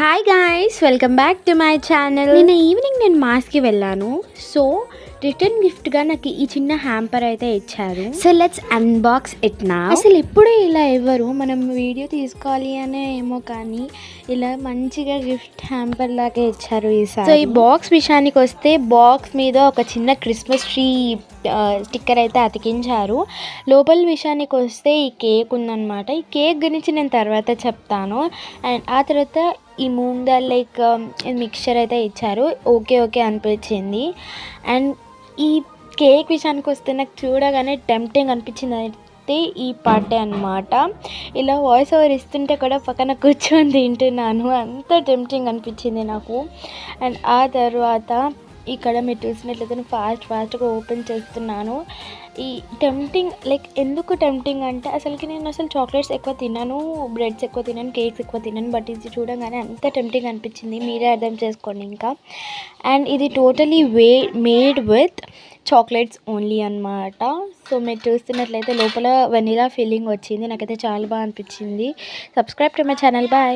Hi guys, welcome back to my channel. నిన్న evening నేను మాస్కి వెళ్ళాను. సో రిటర్న్ గిఫ్ట్గా నాకు ఈ చిన్న హ్యాంపర్ అయితే ఇచ్చారు. సో లెట్స్ అన్బాక్స్ ఇట్ నా. అసలు ఎప్పుడు ఇలా ఎవరు మనం వీడియో తీసుకోవాలి అనే ఏమో, కానీ ఇలా మంచిగా గిఫ్ట్ హ్యాంపర్ లాగా ఇచ్చారు ఈసారి. సో ఈ బాక్స్ విషయానికి వస్తే, బాక్స్ మీద ఒక చిన్న క్రిస్మస్ ట్రీ స్టిక్కర్ అయితే అతికించారు. లోపల విషయానికి వస్తే ఈ కేక్ ఉందన్నమాట. ఈ కేక్ గురించి నేను తర్వాత చెప్తాను. అండ్ ఆ తర్వాత ఈ మూంగ్ దాల్ లైక్ మిక్చర్ అయితే ఇచ్చారు. ఓకే అనిపించింది. అండ్ ఈ కేక్ విషయానికి వస్తే నాకు చూడగానే టెంప్టింగ్ అనిపించింది అయితే ఈ పార్టీ అనమాట. ఇలా వాయిస్ ఓవర్ ఇస్తుంటే కూడా పక్కన కూర్చొని తింటున్నాను, అంత టెంప్టింగ్ అనిపించింది నాకు. అండ్ ఆ తర్వాత ఇక్కడ మీరు చూసినట్లయితే నేను ఫాస్ట్గా ఓపెన్ చేస్తున్నాను. ఈ టెంప్టింగ్ లైక్ ఎందుకు టెంప్టింగ్ అంటే, నేను చాక్లెట్స్ ఎక్కువ తినను, బ్రెడ్స్ ఎక్కువ తినను, కేక్స్ ఎక్కువ తినను. బట్ ఇది చూడగానే అంత టెంప్టింగ్ అనిపించింది, మీరే అర్థం చేసుకోండి ఇంకా. అండ్ ఇది totally made with chocolates only అనమాట. సో మీరు చూస్తున్నట్లయితే లోపల వెనిలా ఫీలింగ్ వచ్చింది. నాకైతే చాలా బాగా అనిపించింది. Subscribe to my channel. Bye.